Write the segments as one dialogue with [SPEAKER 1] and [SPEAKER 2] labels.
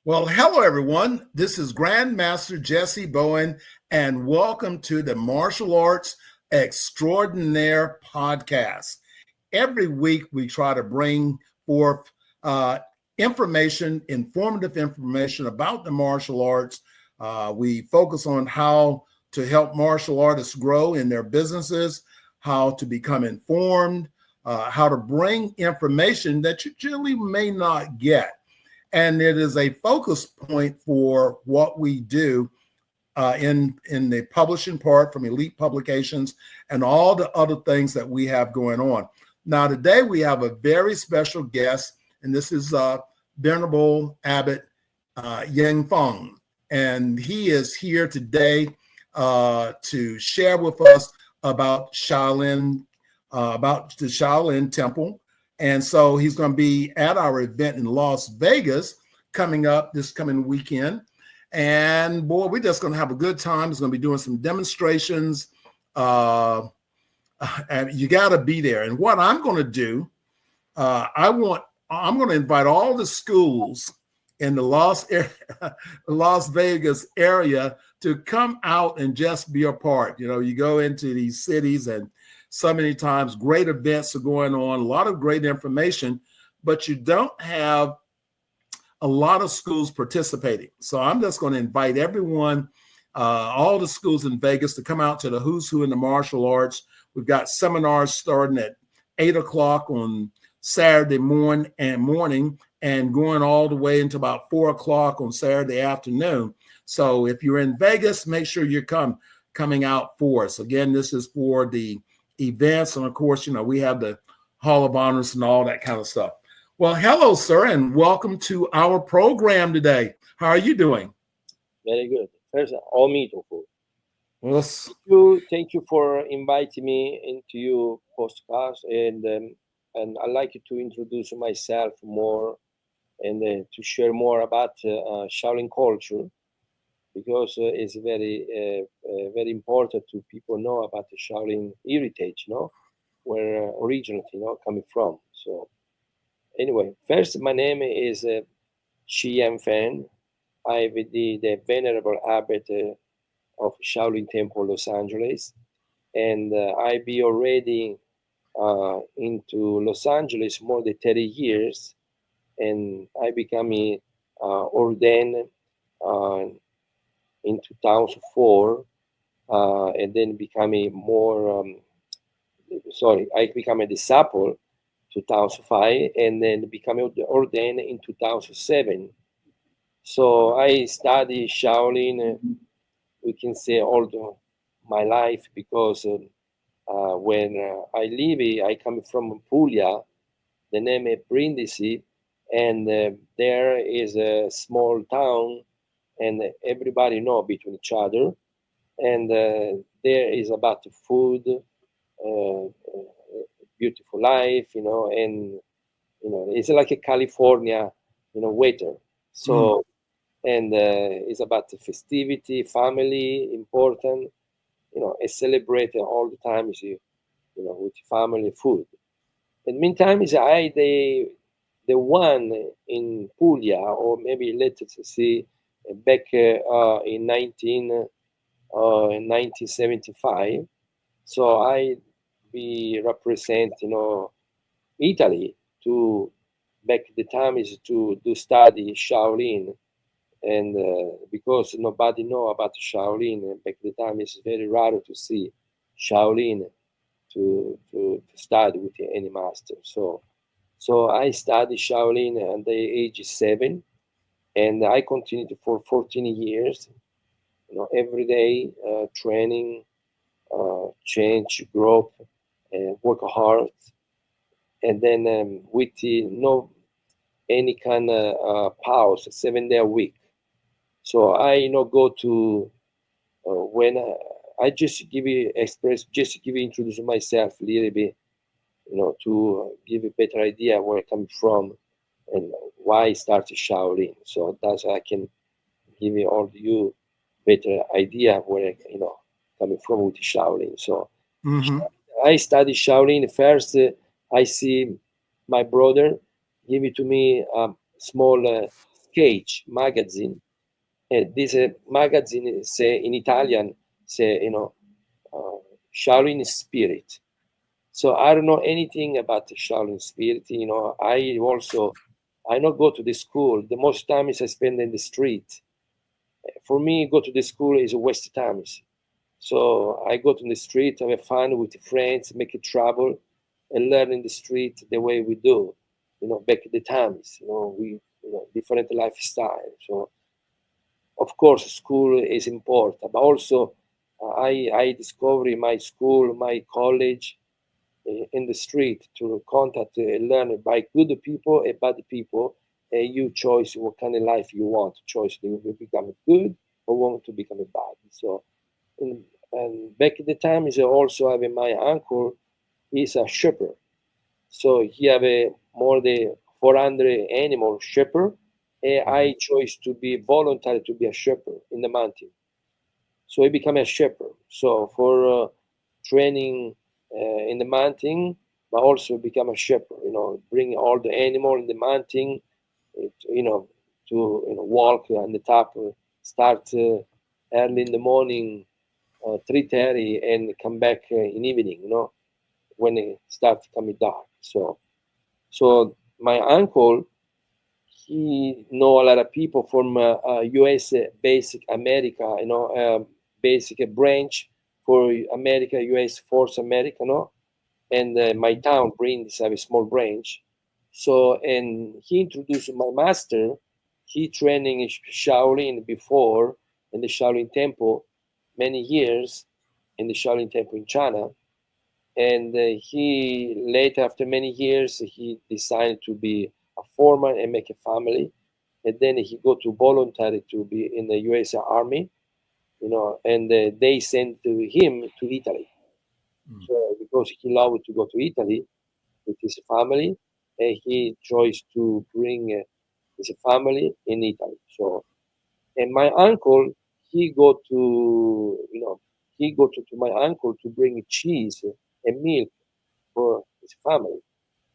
[SPEAKER 1] Well, hello everyone. This is Grandmaster Jessie Bowen, and welcome to the Martial Arts Extraordinaire Podcast. Every week, we try to bring forth informative information about the martial arts. We focus on how to help martial artists grow in their businesses, how to become informed, how to bring information that you generally may not get. And it is a focus point for what we do in the publishing part from Elite Publications and all the other things that we have going on. Now, today we have a very special guest, and this is Venerable Abbot Yan Fan. And he is here today to share with us about Shaolin, about the Shaolin Temple. And so he's going to be at our event in Las Vegas coming up this coming weekend. And boy, we're just going to have a good time. He's going to be doing some demonstrations. And you got to be there. And what I'm going to do, I'm going to invite all the schools in the Las Vegas area to come out and just be a part. You know, you go into these cities and so many times great events are going on, a lot of great information, but you don't have a lot of schools participating. So I'm just going to invite everyone, all the schools in Vegas, to come out to the Who's Who in the martial arts. We've got seminars starting at 8 o'clock on Saturday morning and going all the way into about 4 o'clock on Saturday afternoon. So if you're in Vegas, make sure you're coming out for us. Again, this is for the events, and of course, you know, we have the Hall of Honors and all that kind of stuff. Well, hello, sir, and welcome to our program today. How are you doing?
[SPEAKER 2] Very good. First, Omitofu.
[SPEAKER 1] Well,
[SPEAKER 2] Thank you for inviting me into your podcast, and I'd like to introduce myself more and to share more about Shaolin culture, because it's very important to people know about the Shaolin heritage, where originally, coming from. So anyway, first, my name is Shi Yan Fan. I'm the Venerable Abbot of Shaolin Temple, Los Angeles. And I be already into Los Angeles more than 30 years. And I became ordained in 2004, and then became I became a disciple 2005, and then became ordained in 2007. So I studied Shaolin, we can say, all my life, because when I live, I come from Puglia, the name is Brindisi, and there is a small town, and everybody know between each other, and there is about food, beautiful life, and it's like a California, weather. So, and it's about the festivity, family, important, it's celebrated all the time, with family, food. In the meantime, is the one in Puglia, or maybe let's see, back in 1975. So I be represent, Italy to back the time is to do study Shaolin, and because nobody know about Shaolin back the time, it's very rare to see Shaolin to study with any master. So I studied Shaolin at the age 7, and I continued for 14 years. Every day training, change, growth, work hard, and then with no any kind of pause, 7 day a week. So I go to when I just introduce myself a little bit, to give a better idea where I come from and why I started Shaolin. So that's I can give you better idea where coming from with Shaolin. So I studied Shaolin first. I see my brother give it to me small Cage magazine. This magazine say in Italian, say, Shaolin spirit. So I don't know anything about the Shaolin spirit. I not go to the school. The most times I spend in the street. For me, go to the school is a waste of time. So I go to the street, have fun with friends, make a trouble, and learn in the street the way we do. Back at the times, we different lifestyle. So of course, school is important, but also I discover in my school, my college, in the street to contact, learn by good people and bad people. You choose what kind of life you want. Choice you will become good or want to become bad. So, and back at the time is also having my uncle. He's a shepherd, so he have a more than 400 animal shepherd. And I chose to be voluntary to be a shepherd in the mountain. So I became a shepherd. So for training in the mountain, but also become a shepherd. Bring all the animal in the mountain. You know, to walk on the top. Start early in the morning, 3:30, and come back in evening. When it starts becoming dark. So my uncle, he know a lot of people from U.S. Basic America, basic branch for America, U.S. Force America, and my town brings have a small branch. So, and he introduced my master. He training in Shaolin before in the Shaolin Temple, many years in the Shaolin Temple in China. And he later, after many years, he decided to be a foreman and make a family. And then he go to voluntary to be in the U.S. Army, and they sent to him to Italy. So because he loved to go to Italy with his family, and he chose to bring his family in Italy. So, and my uncle, he go to, to my uncle to bring cheese and milk for his family.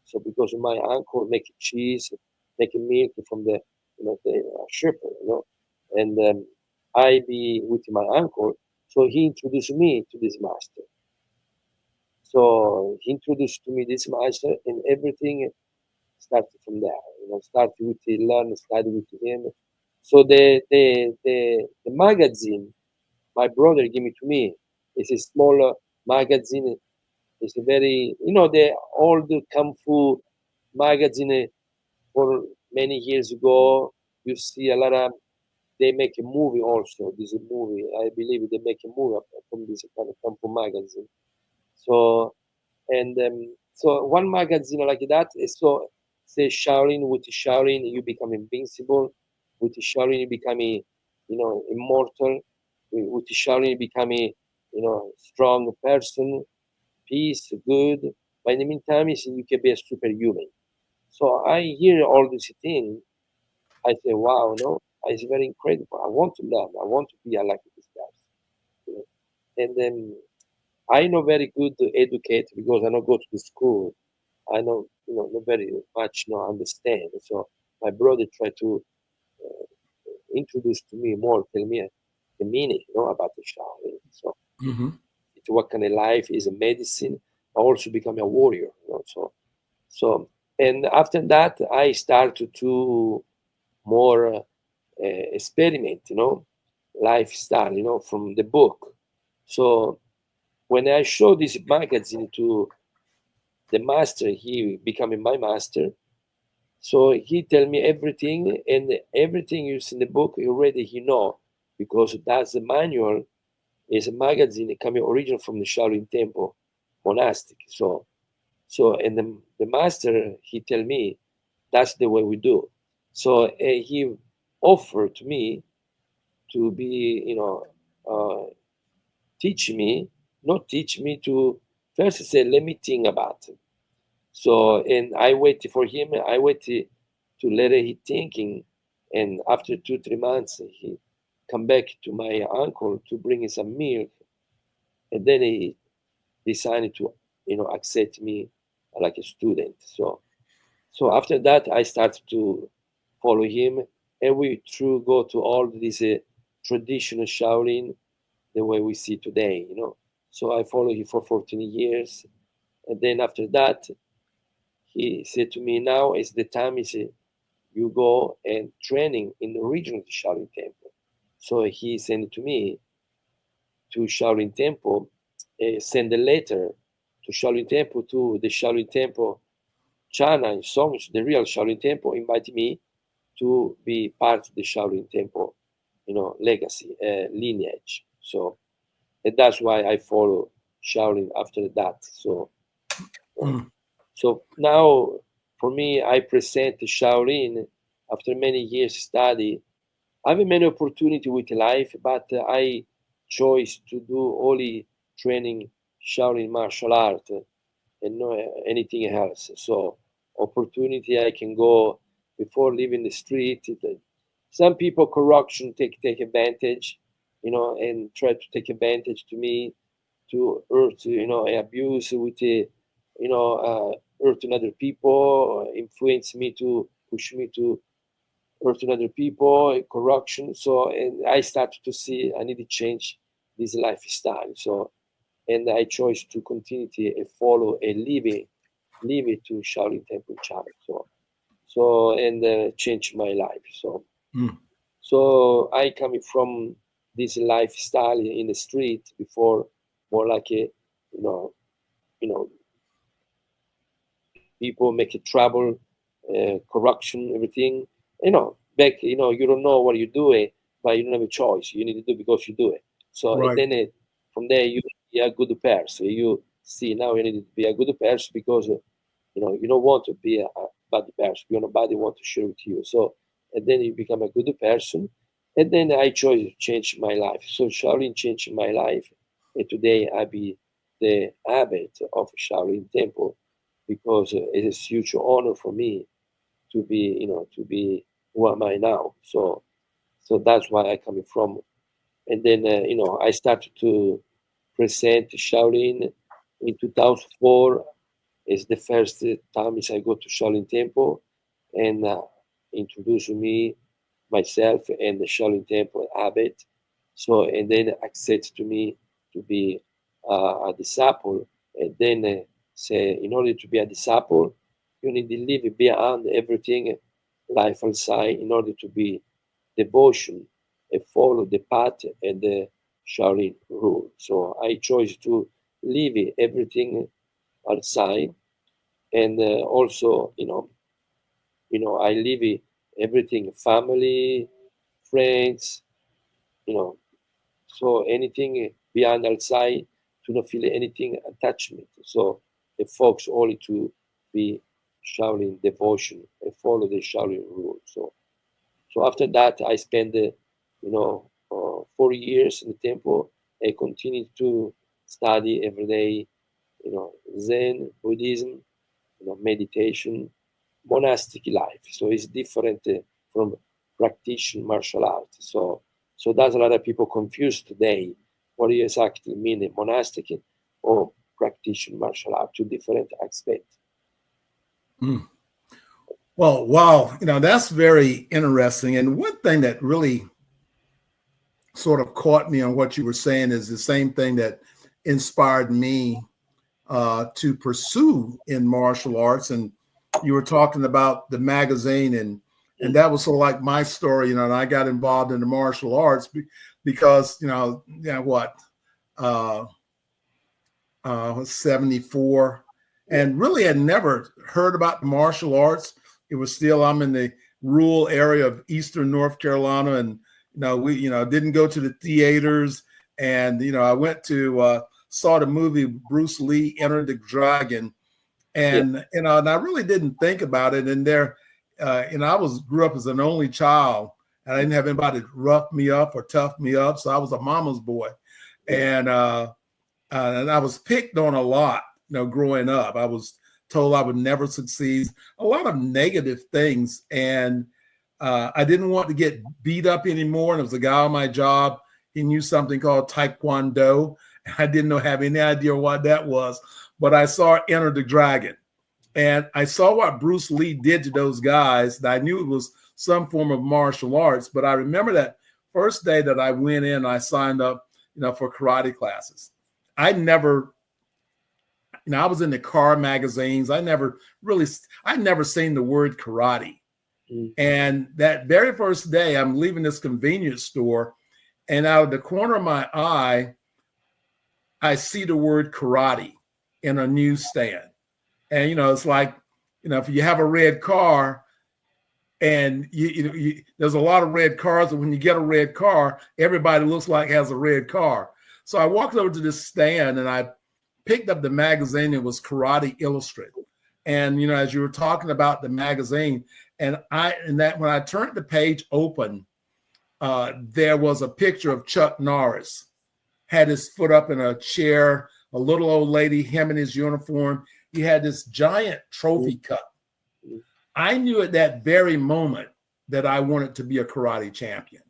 [SPEAKER 2] So because my uncle make cheese, make milk from the shepherd, and I be with my uncle. So he introduced me to this master. So he introduced to me this master, and everything started from there. Started with the learn, started with him. So the magazine my brother gave me to me is a small magazine. It's a very the old kung fu magazine for many years ago. You see a lot of they make a movie also. This is a movie. I believe they make a movie from this kind of kung fu magazine. So and so one magazine like that is so say Shaolin with Shaolin you become invincible. With Shaolin you become immortal. With Shaolin you become a strong person, peace, good. But in the meantime, you can be a superhuman. So I hear all these things. I say, wow, it's very incredible. I want to learn. I want to be like these guys. And then I know very good to educate because I don't go to the school. I know, not very much, understand. So my brother tried to introduce to me more, tell me the meaning, about the Shaolin. So it's what kind of life is a medicine. I also become a warrior, So, and after that, I started to more experiment, lifestyle, from the book. So when I showed this magazine to the master, he becoming my master. So he tell me everything, and everything you see in the book already he know because that's the manual. Is a magazine coming original from the Shaolin Temple monastic. So and the master he tell me that's the way we do. So he offered to me to be teach me, not teach me to first say let me think about it. So and I waited for him. I waited to let he thinking, and after 2 3 months he come back to my uncle to bring him some milk, and then he decided to accept me like a student. So after that I started to follow him, and we through go to all these traditional Shaolin the way we see today, you know. So I followed him for 14 years, and then after that, he said to me, "Now is the time. Is you go and training in the regional Shaolin Temple." So he sent it to me to Shaolin Temple, send a letter to Shaolin Temple, to the Shaolin Temple China in Songshan, the real Shaolin Temple, invited me to be part of the Shaolin Temple, you know, legacy, lineage. So, and that's why I follow Shaolin after that. So,
[SPEAKER 1] Mm.
[SPEAKER 2] so now for me, I present Shaolin after many years study. I have many opportunity with life, but I chose to do only training Shaolin martial art and no anything else. So opportunity I can go before leaving the street. Some people corruption take advantage, you know, and try to take advantage to me to hurt, you know, abuse with you know, hurt other people, influence me to push me to hurt other people, corruption. So and I started to see I need to change this lifestyle. So and I chose to continue to follow and live it to Shaolin Temple China. So and change my life.
[SPEAKER 1] Mm.
[SPEAKER 2] So I coming from this lifestyle in the street before, more like a you know people make it trouble, corruption, everything. You know, back you don't know what you're doing, but you don't have a choice. You need to do because you do it. So and
[SPEAKER 1] Right.
[SPEAKER 2] then from there you be a good person. You see now you need to be a good person because you don't want to be a bad person. Nobody want to share with you. So and then you become a good person. And then I chose to change my life. So Shaolin changed my life. And today I be the abbot of Shaolin Temple because it is huge honor for me to be, to be who am I now. So that's why I coming from. And then, I started to present Shaolin in 2004. Is the first time is I go to Shaolin Temple and introduce me myself and the Shaolin Temple abbot. So and then accept to me to be a disciple. And then say in order to be a disciple, you need to leave behind everything life outside in order to be devotion and follow the path and the Shaolin rule. So I chose to leave everything outside and also I leave everything family, friends, you know so anything beyond outside to not feel anything attachment. So the folks only to be Shaolin devotion and follow the Shaolin rule. So after that I spent 4 years in the temple and continued to study every day, Zen, Buddhism, meditation, monastic life. So it's different from practicing martial arts. So that's a lot of people confused today. What do you exactly mean, a monastic or practicing martial art? Two different aspects.
[SPEAKER 1] Mm. Well, wow, that's very interesting. And one thing that really sort of caught me on what you were saying is the same thing that inspired me to pursue in martial arts. And you were talking about the magazine, and that was sort of like my story, and I got involved in the martial arts because, was 74, and really had never heard about the martial arts. It was still, I'm in the rural area of Eastern North Carolina, and we didn't go to the theaters, and I went to saw the movie Bruce Lee Enter the Dragon, and and I really didn't think about it. And there, I grew up as an only child, and I didn't have anybody to rough me up or tough me up, so I was a mama's boy, and I was picked on a lot. Growing up, I was told I would never succeed. A lot of negative things, and I didn't want to get beat up anymore. And there was a guy on my job. He knew something called Taekwondo. I didn't have any idea what that was, but I saw Enter the Dragon. And I saw what Bruce Lee did to those guys. I knew it was some form of martial arts, but I remember that first day that I went in, I signed up, for karate classes. I never, I was in the car magazines. I never seen the word karate.
[SPEAKER 2] Mm.
[SPEAKER 1] And that very first day, I'm leaving this convenience store, and out of the corner of my eye, I see the word karate in a newsstand. And it's like, if you have a red car, and there's a lot of red cars, and when you get a red car, everybody looks like has a red car. So I walked over to this stand and I picked up the magazine. It was Karate Illustrated. And as you were talking about the magazine, and when I turned the page open, there was a picture of Chuck Norris, had his foot up in a chair, a little old lady, him in his uniform. He had this giant trophy cup. I knew at that very moment that I wanted to be a karate champion.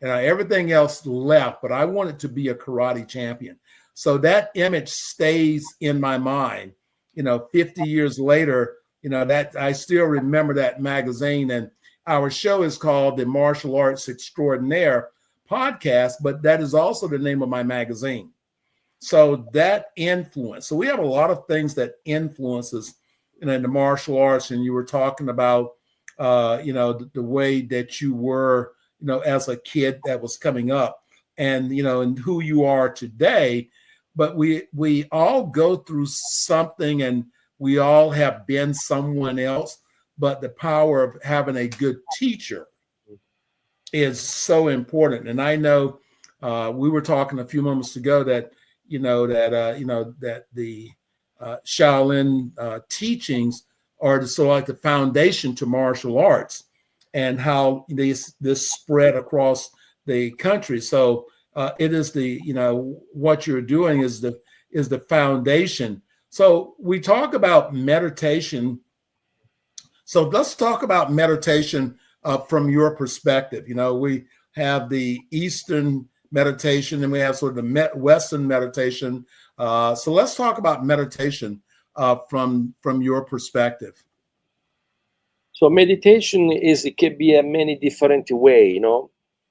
[SPEAKER 1] And everything else left, but I wanted to be a karate champion. So that image stays in my mind. 50 years later, that I still remember that magazine. And our show is called the Martial Arts Extraordinaire Podcast, but that is also the name of my magazine. So that influence. So we have a lot of things that influences in the martial arts. And you were talking about, the way that you were, as a kid that was coming up, and and who you are today. But we all go through something, and we all have been someone else. But the power of having a good teacher is so important. And I know we were talking a few moments ago that that the Shaolin teachings are so like the foundation to martial arts, and how this spread across the country. So it is what you're doing is the foundation. So we talk about meditation. So let's talk about meditation from your perspective. We have the Eastern meditation, and we have sort of the Western meditation. So let's talk about meditation from your perspective.
[SPEAKER 2] So meditation it can be a many different way,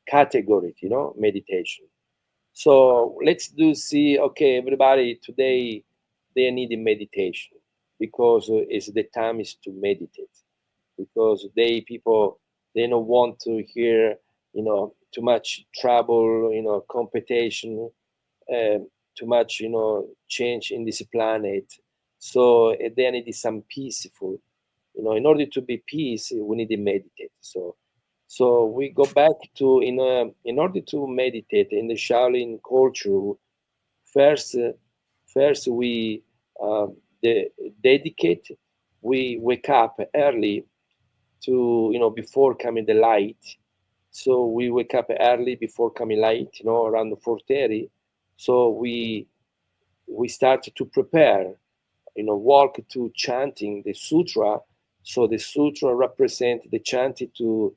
[SPEAKER 2] category, meditation. So let's see, okay, everybody today, they need a meditation because it's the time is to meditate, because people, they don't want to hear, too much trouble, competition, too much, change in this planet. So they need some peaceful, in order to be peace, we need to meditate. So we go back to in order to meditate in the Shaolin culture. First, we dedicate. We wake up early to before coming the light. So we wake up early before coming light, around 4:30. So we start to prepare, walk to chanting the sutra. So the sutra represent the chanting to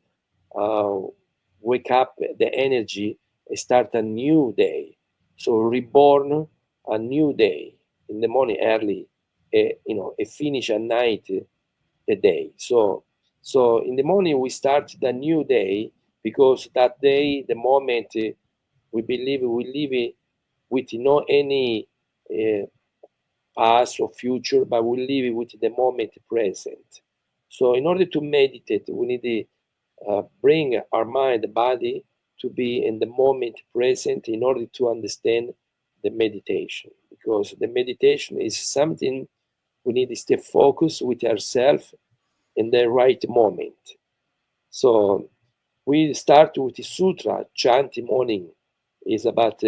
[SPEAKER 2] wake up the energy and start a new day. So reborn a new day in the morning early, and finish at night the day. So in the morning we start the new day, because that day, the moment we believe we live with no any past or future, but we live with the moment present. So in order to meditate, we need to bring our mind, body, to be in the moment present in order to understand the meditation. Because the meditation is something we need to stay focused with ourselves in the right moment. So we start with the sutra, chanting morning is about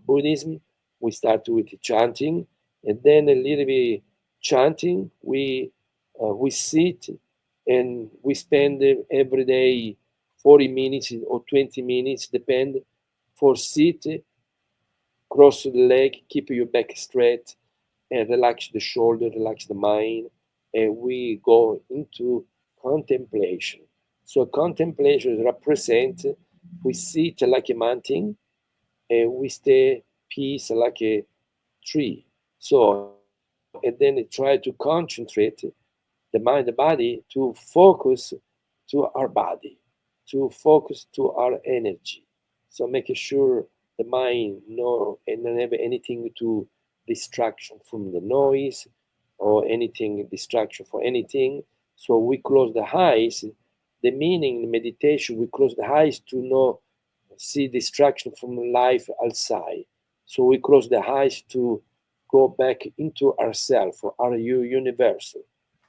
[SPEAKER 2] Buddhism. We start with chanting, and then a little bit chanting. We sit and we spend every day 40 minutes or 20 minutes, depend, for sit, cross the leg, keep your back straight, and relax the shoulder, relax the mind, and we go into contemplation. So contemplation represents we sit like a mountain, and we stay peace like a tree. So and then try to concentrate the mind, the body, to focus to our body, to focus to our energy. So making sure the mind no and don't have anything to distraction from the noise or anything distraction for anything. So we close the eyes. The meaning in meditation, we close the eyes to not see distraction from life outside. So we close the eyes to go back into ourself, our universal.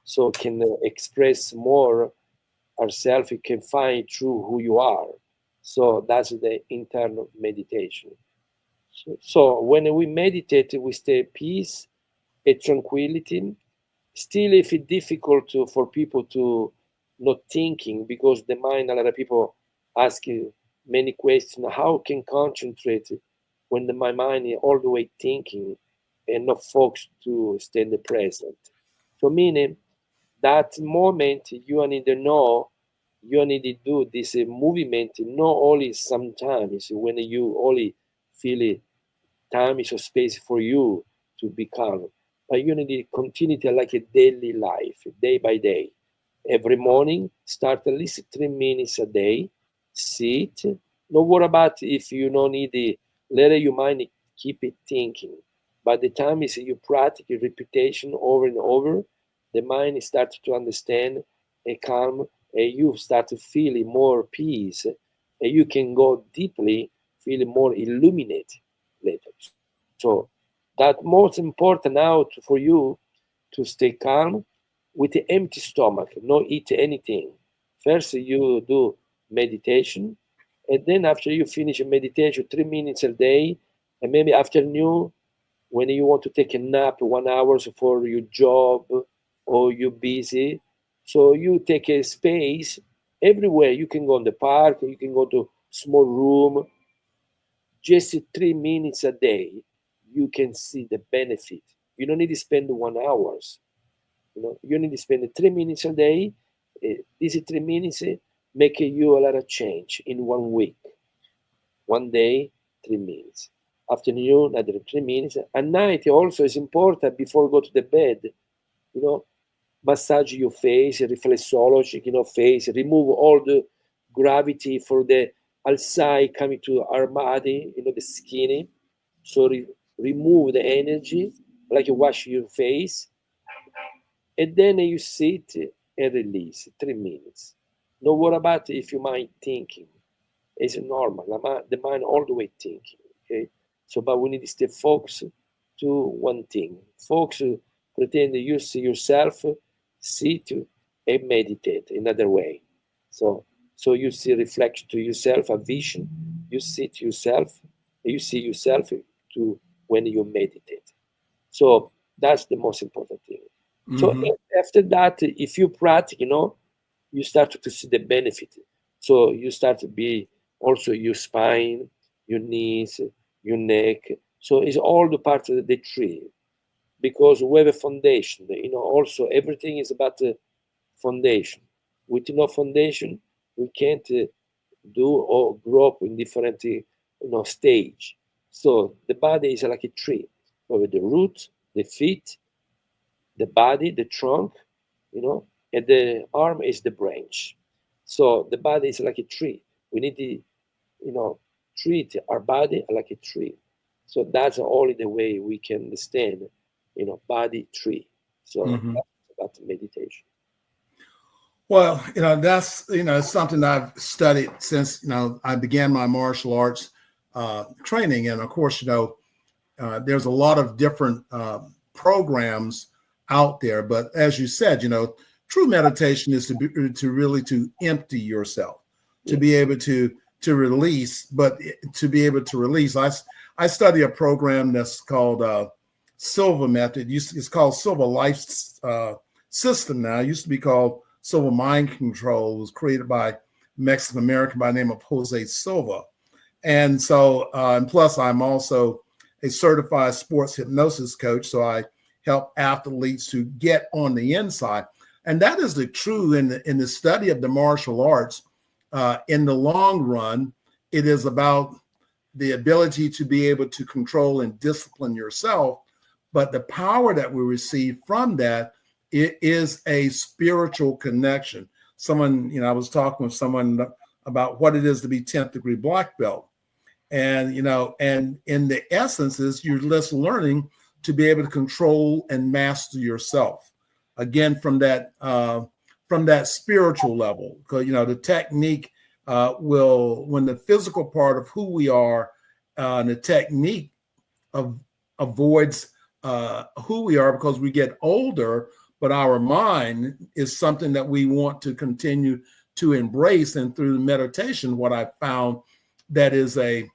[SPEAKER 2] So can express more ourself, you can find through who you are. So that's the internal meditation. So when we meditate, we stay at peace and tranquility. Still, if it's difficult for people to not thinking, because the mind, a lot of people ask you many questions, how can concentrate when my mind is all the way thinking and not focused to stay in the present. So meaning that moment you need to know, you need to do this movement not only sometimes when you only feel time is a space for you to be calm, but you need to continue to like a daily life, day by day. Every morning, start at least 3 minutes a day, sit. Don't worry about if you don't need it, let your mind keep it thinking. By the time is you practice repetition over and over, the mind starts to understand and calm, and you start to feel more peace, and you can go deeply, feel more illuminated later. So that most important now for you to stay calm with the empty stomach, not eat anything. First you do meditation, and then after you finish a meditation, 3 minutes a day, and maybe afternoon when you want to take a nap 1 hour for your job or you're busy. So you take a space everywhere. You can go in the park, you can go to small room, just 3 minutes a day, you can see the benefit. You don't need to spend 1 hours. You need to spend 3 minutes a day. These 3 minutes make you a lot of change in 1 week. One day, 3 minutes. Afternoon, another 3 minutes. At night also is important before you go to the bed. You know, massage your face, reflexology, face, remove all the gravity for the outside coming to our body, the skin. So remove the energy, like you wash your face, and then you sit and release 3 minutes. No worry about if you mind thinking. It's normal. The mind all the way thinking. Okay. So, but we need to stay focused to one thing. Focus, pretend you see yourself, sit and meditate another way. So you see reflection to yourself, a vision. You sit yourself, you see yourself to when you meditate. So that's the most important thing. So
[SPEAKER 1] Mm-hmm.
[SPEAKER 2] after that, if you practice, you start to see the benefit. So you start to be also your spine, your knees, your neck. So it's all the parts of the tree because we have a foundation. Also everything is about the foundation. With no foundation, we can't do or grow up in different stage. So the body is like a tree. With the root, the feet, the body, the trunk, and the arm is the branch. So the body is like a tree. We need to, treat our body like a tree. So that's only the way we can understand, body tree. So
[SPEAKER 1] Mm-hmm.
[SPEAKER 2] that's about meditation.
[SPEAKER 1] Well, that's something I've studied since I began my martial arts training, and of course, there's a lot of different programs out there. But as you said, true meditation is to really to empty yourself, to
[SPEAKER 2] Yeah.
[SPEAKER 1] be able to release. But to be able to release, I study a program that's called Silva Method. It's called Silva Life System now. It used to be called Silva Mind Control. It was created by Mexican American by the name of Jose Silva. And so, and plus, I'm also a certified sports hypnosis coach. So I help athletes to get on the inside. And that is the true in the study of the martial arts. In the long run, it is about the ability to be able to control and discipline yourself. but the power that we receive from that, it is a spiritual connection. Someone, I was talking with someone about what it is to be 10th degree black belt. And, and in the essence is you're just learning to be able to control and master yourself. Again, from that spiritual level, because, the technique will, when the physical part of who we are, and the technique avoids who we are because we get older, but our mind is something that we want to continue to embrace. And through meditation, what I found that is a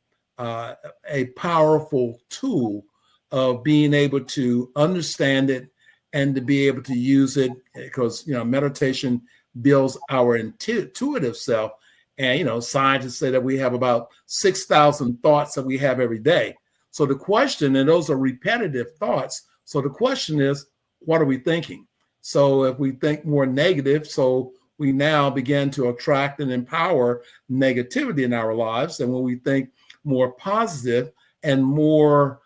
[SPEAKER 1] powerful tool of being able to understand it and to be able to use it, because meditation builds our intuitive self. And scientists say that we have about 6,000 thoughts that we have every day. So the question, and those are repetitive thoughts. So the question is, what are we thinking? So if we think more negative, so we now begin to attract and empower negativity in our lives. And when we think more positive and more,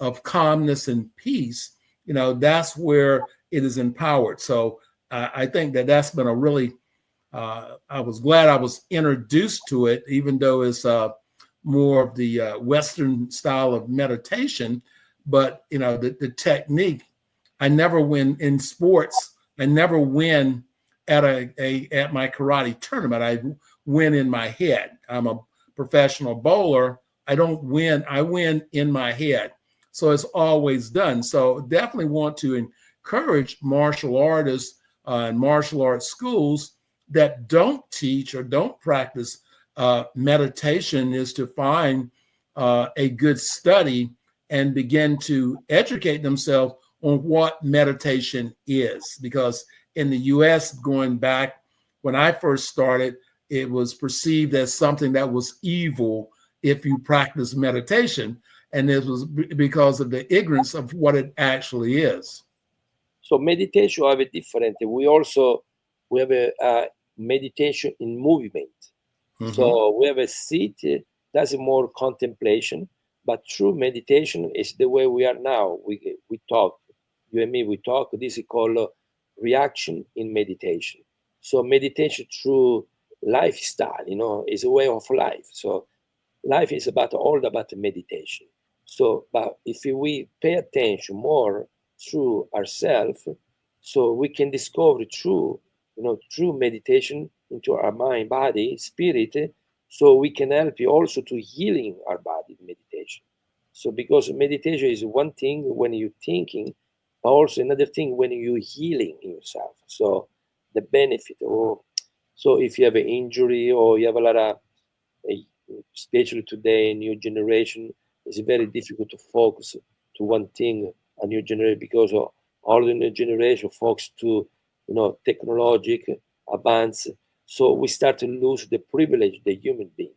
[SPEAKER 1] of calmness and peace, that's where it is empowered. So I think that that's been a really, I was glad I was introduced to it, even though it's more of the Western style of meditation. But, the technique, I never win in sports. I never win at at my karate tournament. I win in my head. I'm a professional bowler. I don't win. I win in my head. So it's always done. So definitely want to encourage martial artists and martial arts schools that don't teach or don't practice meditation, is to find a good study and begin to educate themselves on what meditation is. Because in the US, going back when I first started, it was perceived as something that was evil if you practice meditation. And it was because of the ignorance of what it actually is.
[SPEAKER 2] So meditation have a different. We have a meditation in movement. Mm-hmm. So we have a seat. That's more contemplation. But true meditation is the way we are now. We talk. You and me, we talk. This is called reaction in meditation. So meditation through lifestyle, is a way of life. So life is all about meditation. So, but if we pay attention more through ourselves, so we can discover true meditation into our mind, body, spirit. So we can help you also to healing our body meditation. So because meditation is one thing when you're thinking, but also another thing when you're healing yourself. So the benefit, so if you have an injury or you have a lot of, especially today, new generation, it's very difficult to focus to one thing, a new generation, because all the new generation focus to, technological advance. So we start to lose the privilege, the human being.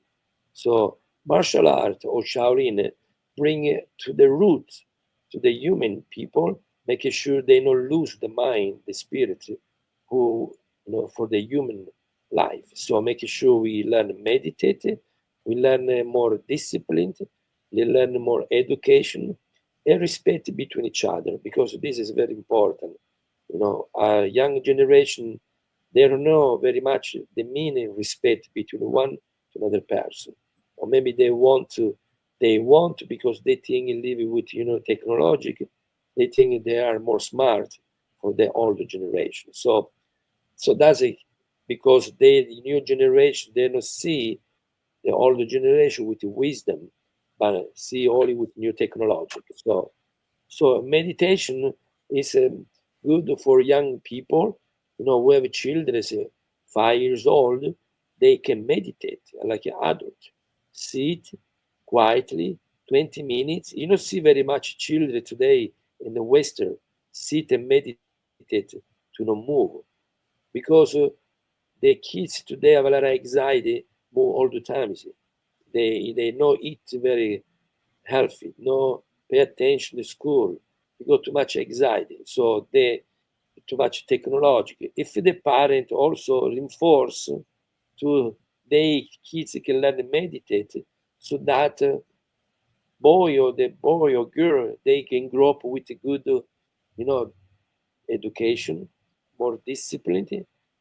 [SPEAKER 2] So martial art or Shaolin bring it to the roots, to the human people, making sure they don't lose the mind, the spirit, who, for the human life. So making sure we learn meditate, we learn more discipline, we learn more education and respect between each other, because this is very important. Our young generation, they don't know very much the meaning respect between one to another person. Or maybe they want to because they think living with, technology, they think they are more smart for the older generation. So that's it, because the new generation, they don't see the older generation with wisdom, but see only with new technology. So meditation is good for young people. We have children, 5 years old, they can meditate like an adult. Sit quietly, 20 minutes. You don't see very much children today in the Western sit and meditate to not move, because the kids today have a lot of anxiety, move all the time. They not eat very healthy, no pay attention to school. They got too much anxiety, so they too much technology. If the parent also reinforce to their kids can learn to meditate, so that boy or girl, they can grow up with a good, education, more disciplined,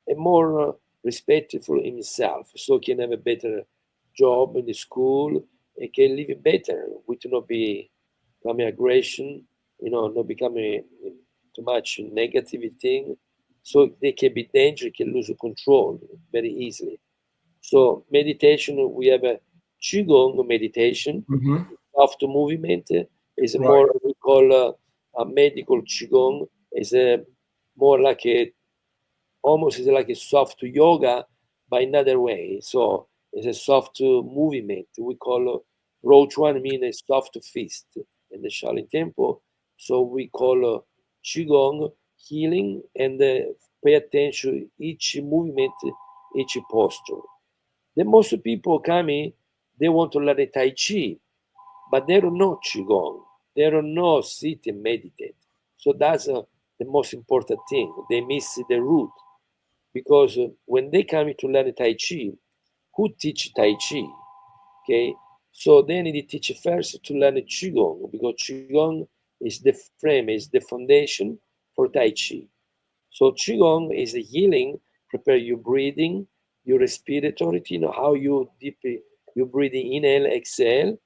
[SPEAKER 2] and more respectful in himself, so can have a better job in the school and can live better with not becoming aggression, not becoming too much negative thing. So they can be dangerous, can lose control very easily. So meditation, we have a qigong meditation,
[SPEAKER 1] Hmm.
[SPEAKER 2] soft movement is
[SPEAKER 1] Right.
[SPEAKER 2] more we call a medical qigong is a more like a almost is like a soft yoga by another way. So it's a soft movement. We call roach one mean a soft fist in the Shaolin Temple. So we call qigong healing and pay attention each movement, each posture. The most people coming, they want to learn Tai Chi, but they don't know Qigong. They don't know sit and meditate. So that's the most important thing. They miss the root because when they come to learn Tai Chi, who teach Tai Chi? Okay, so they need to teach first to learn Qigong because Qigong is the frame, is the foundation for Tai Chi. So Qigong is a healing, prepare your breathing, your respiratory, how you deeply you breathing, inhale, exhale.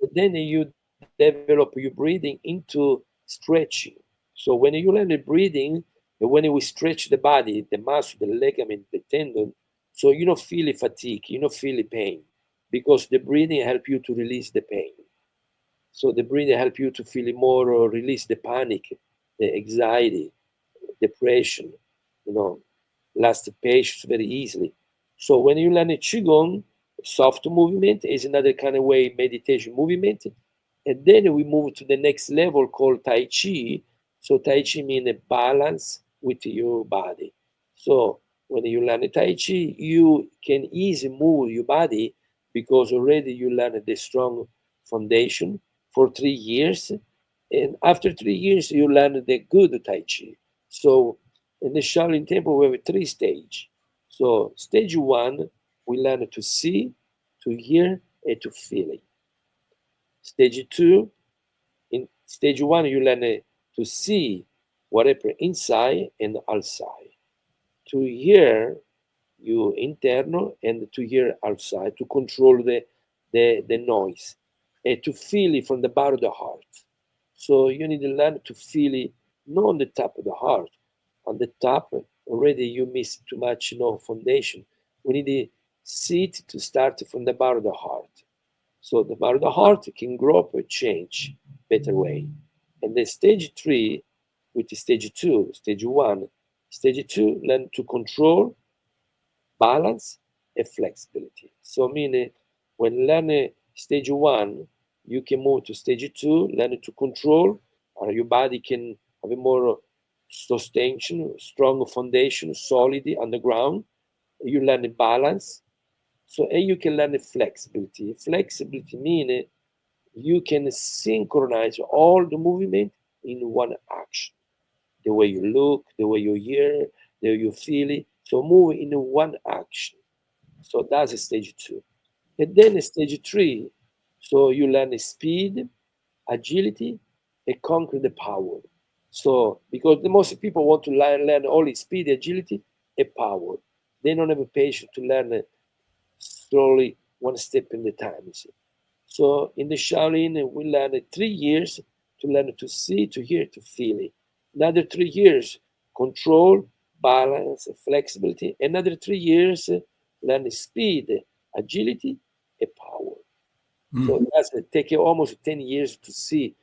[SPEAKER 2] But then you develop your breathing into stretching. So when you learn the breathing, when we stretch the body, the muscle, the ligament, the tendon, so you don't feel fatigue, you don't feel pain, because the breathing help you to release the pain. So the breathing help you to feel more or release the panic, the anxiety, depression, you know, lost patience very easily. So when you learn a qigong, soft movement is another kind of way meditation movement, and then we move to the next level called Tai Chi. So Tai Chi means a balance with your body. So when you learn Tai Chi, you can easily move your body because already you learn the strong foundation for 3 years. And after 3 years, you learn the good Tai Chi. So in the Shaolin Temple, we have three stages. So stage one, we learn to see, to hear, and to feel it. Stage two, in stage one, you learn to see whatever inside and outside. To hear you internal and to hear outside, to control the noise, and to feel it from the bottom of the heart. So you need to learn to feel it not on the top of the heart. On the top, already you miss too much foundation. We need to see it to start from the bottom of the heart. So the bottom of the heart can grow up and change better way. And then stage three, with stage two, stage two, learn to control, balance, and flexibility. So meaning when learning stage one, you can move to stage two, learn to control, or your body can have a more sustain, strong foundation, solid on the ground. You learn the balance. So and you can learn the flexibility. Flexibility meaning you can synchronize all the movement in one action. The way you look, the way you hear, the way you feel it. So move in one action. So that's stage two. And then stage three, so you learn speed, agility, and conquer the power. So because the most people want to learn only speed, agility, and power. They don't have a patience to learn slowly, one step in the time. You see. So in the Shaolin, we learn 3 years to learn to see, to hear, to feel it. Another 3 years, control, balance, flexibility. Another 3 years, learn speed, agility, and power. So
[SPEAKER 1] Mm.
[SPEAKER 2] that's take you almost 10 years to see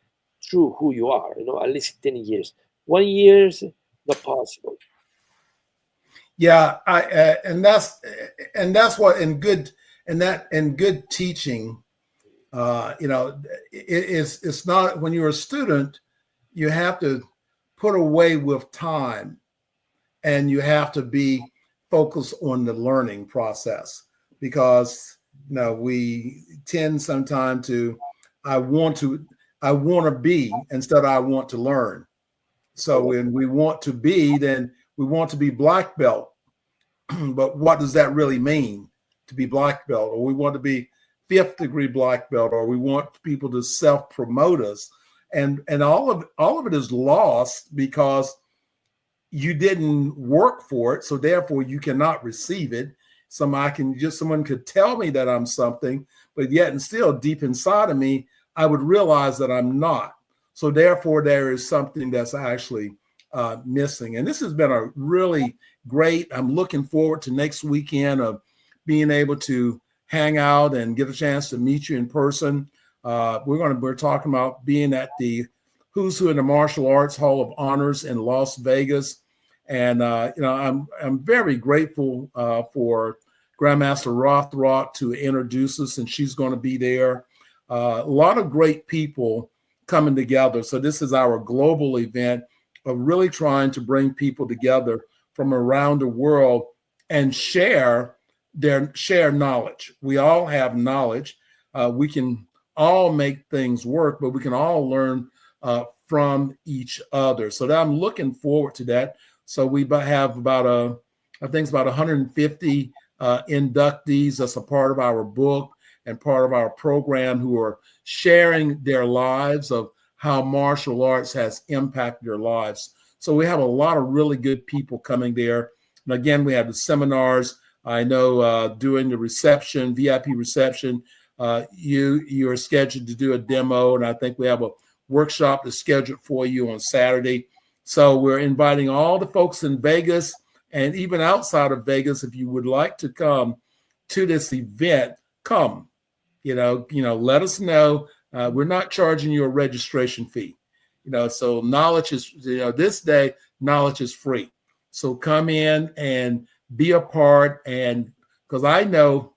[SPEAKER 2] through who you are, at least 10 years. 1 year is not possible.
[SPEAKER 1] Yeah, and that's what in good teaching, it's not when you're a student, you have to put away with time, and you have to be focused on the learning process because we tend sometimes to I want to I want to be instead of I want to learn. So
[SPEAKER 2] Correct.
[SPEAKER 1] when we want to be, then we want to be black belt. But what does that really mean to be black belt? Or we want to be fifth degree black belt, or we want people to self promote us, and all of it is lost because you didn't work for it, so therefore you cannot receive it. Someone could tell me that I'm something, but yet and still deep inside of me, I would realize that I'm not. So therefore, there is something that's actually missing. And this has been a really great. I'm looking forward to next weekend of being able to hang out and get a chance to meet you in person. We're talking about being at the Who's Who in the Martial Arts Hall of Honors in Las Vegas. And I'm very grateful for Grandmaster Rothrock to introduce us, and she's going to be there. A lot of great people coming together. So this is our global event of really trying to bring people together from around the world and share knowledge. We all have knowledge. We can all make things work, but we can all learn from each other. So I'm looking forward to that. So we have about 150 inductees that's a part of our book and part of our program who are sharing their lives of how martial arts has impacted their lives. So we have a lot of really good people coming there. And again, we have the seminars. I know during the reception, VIP reception, you are scheduled to do a demo, and I think we have a workshop that's scheduled for you on Saturday. So we're inviting all the folks in Vegas and even outside of Vegas, if you would like to come to this event, come. Let us know. We're not charging you a registration fee. So knowledge is, this day, knowledge is free. So come in and be a part. And because I know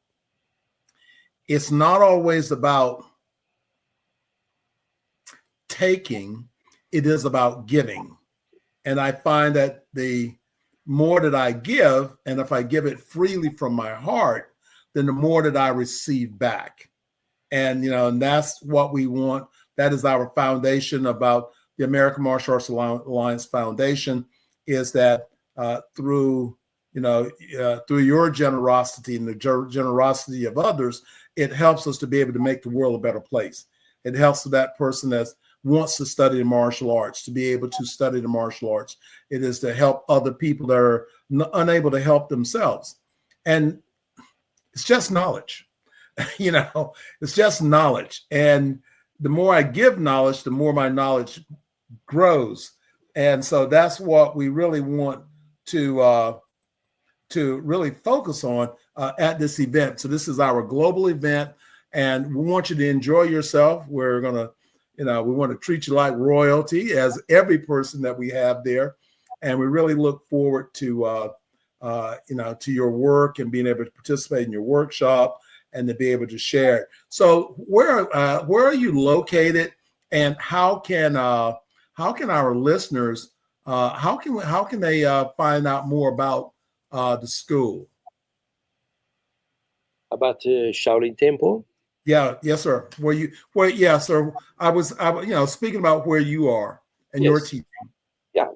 [SPEAKER 1] it's not always about taking, it is about giving. And I find that the more that I give, and if I give it freely from my heart, then the more that I receive back. And, and that's what we want. That is our foundation about the American Martial Arts Alliance Foundation, is that through your generosity and the generosity of others, it helps us to be able to make the world a better place. It helps that person that wants to study the martial arts to be able to study the martial arts. It is to help other people that are unable to help themselves. And it's just knowledge. It's just knowledge. And the more I give knowledge, the more my knowledge grows. And so that's what we really want to really focus on at this event. So this is our global event, and we want you to enjoy yourself. We're going to, we want to treat you like royalty, as every person that we have there. And we really look forward to, to your work and being able to participate in your workshop and to be able to share it. So where are you located, and how can our listeners, how can they find out more about the school?
[SPEAKER 2] About Shaolin Temple?
[SPEAKER 1] Yeah, yes, sir. Yeah, sir. I was speaking about where you are and your teaching.
[SPEAKER 2] Yeah,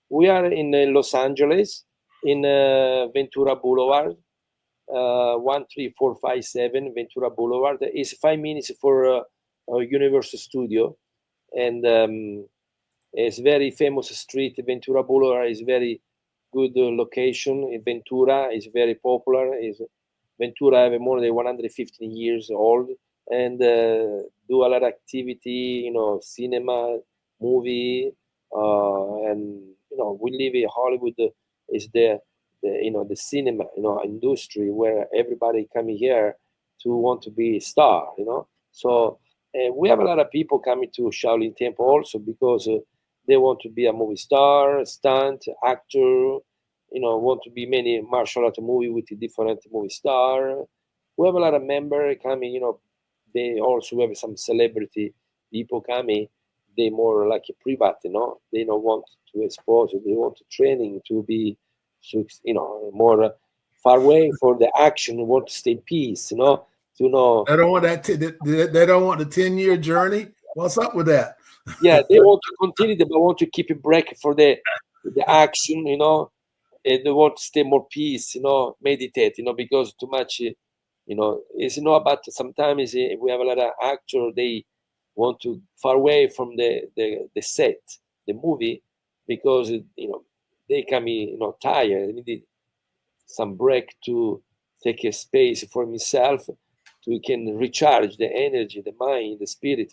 [SPEAKER 2] we are in Los Angeles, in Ventura Boulevard, 13457 Ventura Boulevard. It's 5 minutes for Universal Studio, and it's very famous street. Ventura Boulevard is very good location. In Ventura is very popular. Ventura have more than 115 years old, and do a lot of activity, cinema, movie, and we live in Hollywood. Is the cinema industry where everybody coming here to want to be a star. So we have a lot of people coming to Shaolin Temple also because they want to be a movie star, stunt actor. Want to be many martial art movie with a different movie star. We have a lot of members coming. They also have some celebrity people coming. They more like a private. They don't want to expose. They want to training to be, more far away for the action. Want to stay in peace. To know.
[SPEAKER 1] They don't want that. They don't want the 10-year journey. What's up with that?
[SPEAKER 2] Yeah, they want to continue. They want to keep a break for the action. And they want to stay more peace, meditate, because too much It's not about, sometimes we have a lot of actors, they want to far away from the set, the movie, because they can be tired. They need some break to take a space for himself, to can recharge the energy, the mind, the spirit.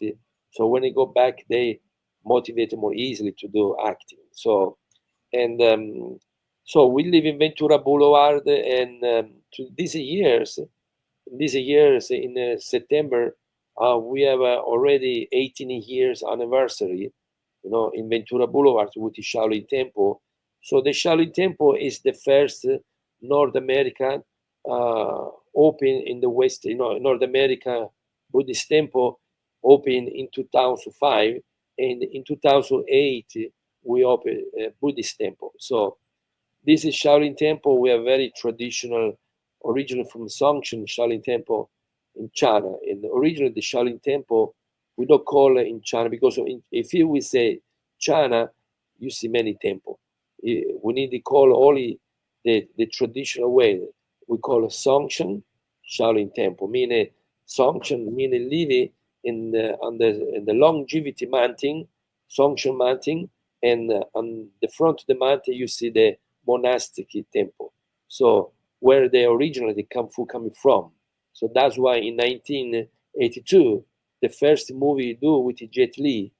[SPEAKER 2] So when they go back, they motivate more easily to do acting. And so we live in Ventura Boulevard, and to these years in September, we have already 18 years anniversary, in Ventura Boulevard with the Shaolin Temple. So the Shaolin Temple is the first North American open in the West, North America Buddhist temple opened in 2005, and in 2008 we opened a Buddhist temple. So this is Shaolin Temple. We are very traditional, originally from Songshan Shaolin Temple in China. And originally the Shaolin Temple, we don't call it in China, because if we say China, you see many temples. We need to call only the traditional way. We call it Songshan Shaolin Temple, meaning Songshan, meaning living in the longevity mountain, Songshan mountain, and on the front of the mountain you see the monastic temple. So where the originally the Kung Fu coming from. So that's why in 1982, the first movie do with Jet Li.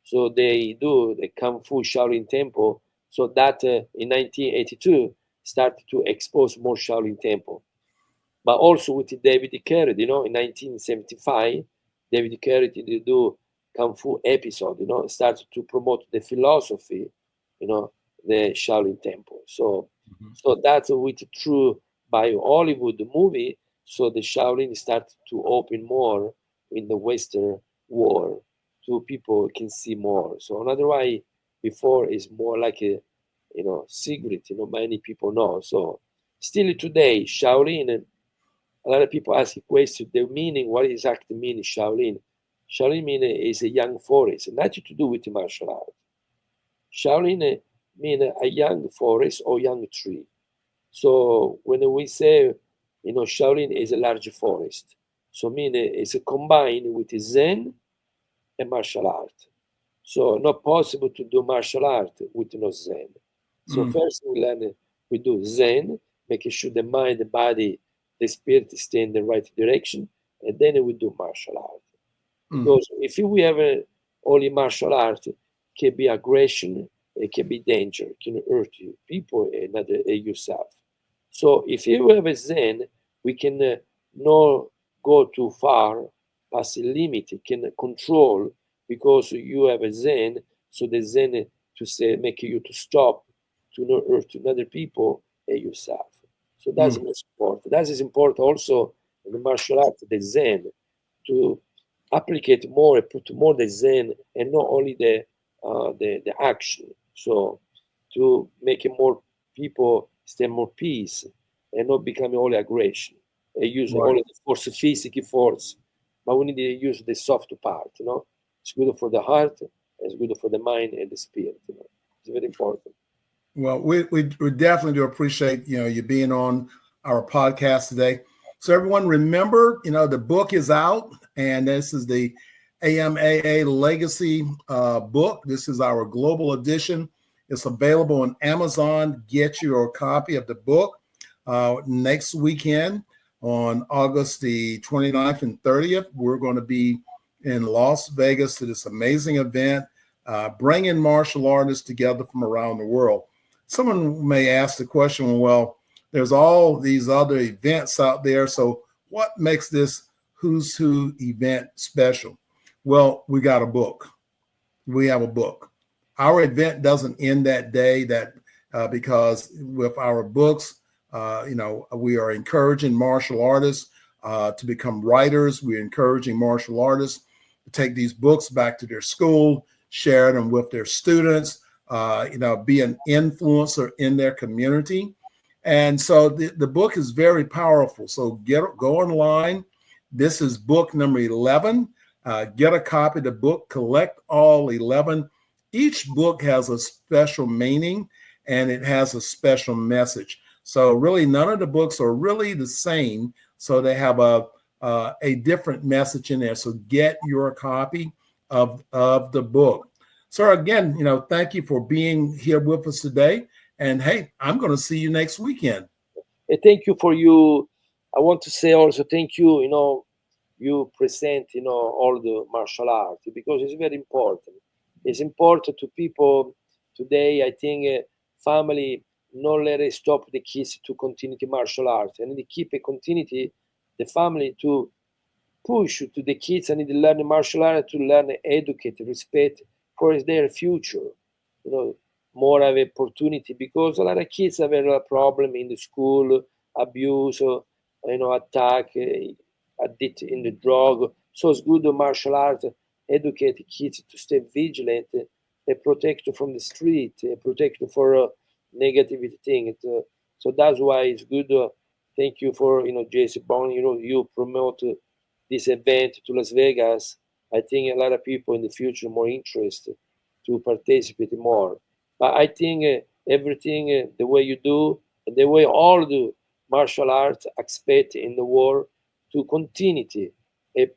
[SPEAKER 2] So they do the Kung Fu Shaolin Temple. So that in 1982 started to expose more Shaolin Temple. But also with David Carradine, in 1975, David Carradine do Kung Fu episode, started to promote the philosophy, the Shaolin Temple. So that's with true by Hollywood movie. So the Shaolin started to open more in the Western world, so people can see more. So another way before is more like a secret, many people know. So still today, Shaolin, a lot of people ask a question, the meaning, what exactly means Shaolin? Shaolin meaning is a young forest, nothing to do with the martial art. Shaolin mean a young forest or young tree. So when we say, Shaolin is a large forest, so mean it's combined with Zen and martial art. So not possible to do martial art with no Zen. So first we do Zen, making sure the mind, the body, the spirit stay in the right direction, and then we do martial art. Because if we have only martial art, it can be aggression, it can be danger, it can hurt you, people, and not yourself. So if you have a Zen, we can not go too far past the limit, it can control, because you have a Zen, so the Zen to say, make you to stop, to not hurt other people and yourself. So that's most important. That is important also in the martial art, the Zen, to applicate more, put more the Zen and not only the action. So to make it more people stay more peace and not becoming only aggression and use only the force, physical force, but we need to use the soft part. It's good for the heart, it's good for the mind and the spirit. It's very important.
[SPEAKER 1] Well, we definitely do appreciate you being on our podcast today. So everyone, remember, the book is out, and this is the AMAA Legacy book. This is our global edition. It's available on Amazon. Get your copy of the book next weekend on August the 29th and 30th. We're going to be in Las Vegas to this amazing event, bringing martial artists together from around the world. Someone may ask the question, well, there's all these other events out there, so what makes this Who's Who event special? Well, we got a book. We have a book. Our event doesn't end that day, because with our books, we are encouraging martial artists to become writers. We're encouraging martial artists to take these books back to their school, share them with their students, be an influencer in their community. And so the book is very powerful. So go online. This is book number 11. Get a copy of the book, collect all 11. Each book has a special meaning and it has a special message. So really none of the books are really the same, So they have a different message in there. So get your copy of the book. Sir, again, thank you for being here with us today. And hey, I'm going to see you next weekend.
[SPEAKER 2] Thank you for you. I want to say also thank you. You present all the martial art because it's very important. It's important to people today. I think family not let it stop the kids to continue the martial arts and they keep a continuity. The family to push to the kids and to learn martial art to learn educate respect for their future. More of opportunity because a lot of kids have a problem in the school, abuse, attack, addict in the drug. So it's good the martial arts educate the kids to stay vigilant, protect from the street, protect for negative things. So that's why it's good. Thank you for Jessie Brown. You promote this event to Las Vegas. I think a lot of people in the future more interested to participate more. But I think everything, the way you do, and the way all the martial arts expect in the world to continuity,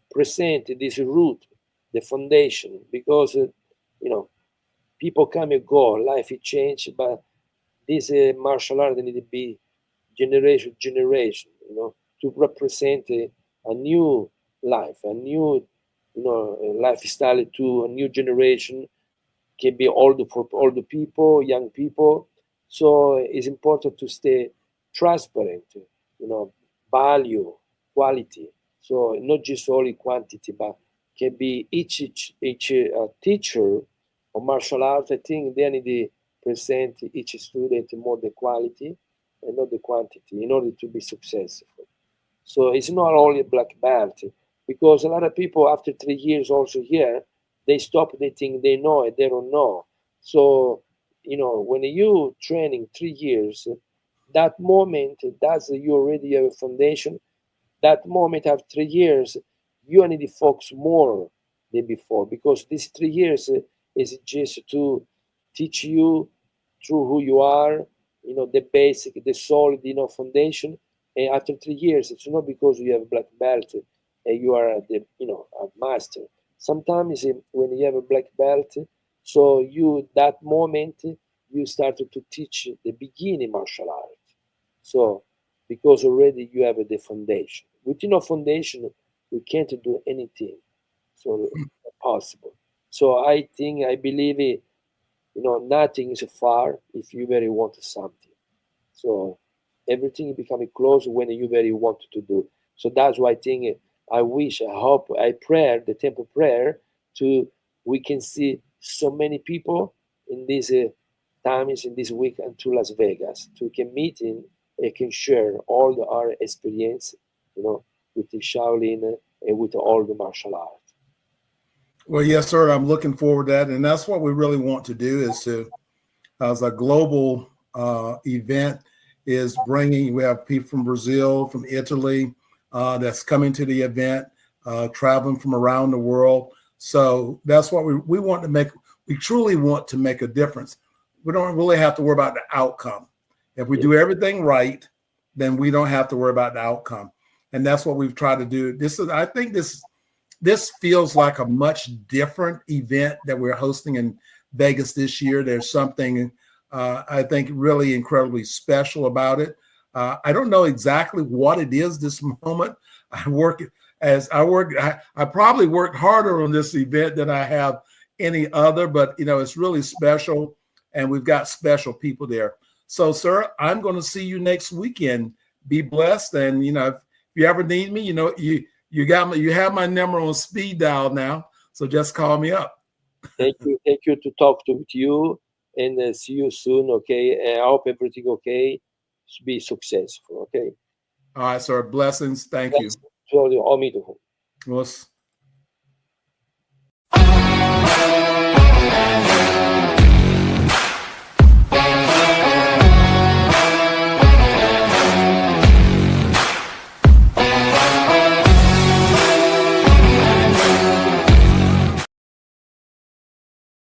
[SPEAKER 2] present this root, the foundation, because people come and go, life is changed, but this martial art need to be generation, to represent a new life, a new lifestyle to a new generation can be older for older people, young people. So it's important to stay transparent, value, quality. So not just only quantity, but can be each teacher of martial arts. I think they need to present each student more the quality and not the quantity in order to be successful. So it's not only a black belt because a lot of people after 3 years also here they stop, they think they know it, they don't know. So, when you training 3 years, that moment, that's you already have a foundation. That moment after 3 years, you need to focus more than before because these 3 years is just to teach you through who you are, the basic, the solid, foundation. And after 3 years, it's not because you have black belt and you are a master. Sometimes when you have a black belt, so that moment you started to teach the beginning martial art. So because already you have the foundation. Within a foundation, you can't do anything. So possible. So I believe it. Nothing is far if you really want something. So everything becoming close when you really want to do. So that's why I think I wish, I hope, I pray the temple prayer to we can see so many people in these times in this week to Las Vegas to can meet in and can share all our experience, with the Shaolin and with all the martial arts.
[SPEAKER 1] Well, yes, sir. I'm looking forward to that. And that's what we really want to do is to, as a global event, is bringing, we have people from Brazil, from Italy, that's coming to the event, traveling from around the world. So that's what we want to make. We truly want to make a difference. We don't really have to worry about the outcome. If we do everything right, then we don't have to worry about the outcome. And that's what we've tried to do. I think this feels like a much different event that we're hosting in Vegas this year. There's something I think really incredibly special about it. I don't know exactly what it is this moment. I probably worked harder on this event than I have any other, but it's really special and we've got special people there. So, sir, I'm going to see you next weekend. Be blessed. And, if you ever need me, you have my number on speed dial now. So just call me up.
[SPEAKER 2] Thank you. Thank you to talk with you and see you soon. Okay. I hope everything okay. Be successful. Okay.
[SPEAKER 1] All right, sir. Blessings. Thank you.
[SPEAKER 2] All me to.
[SPEAKER 1] Well,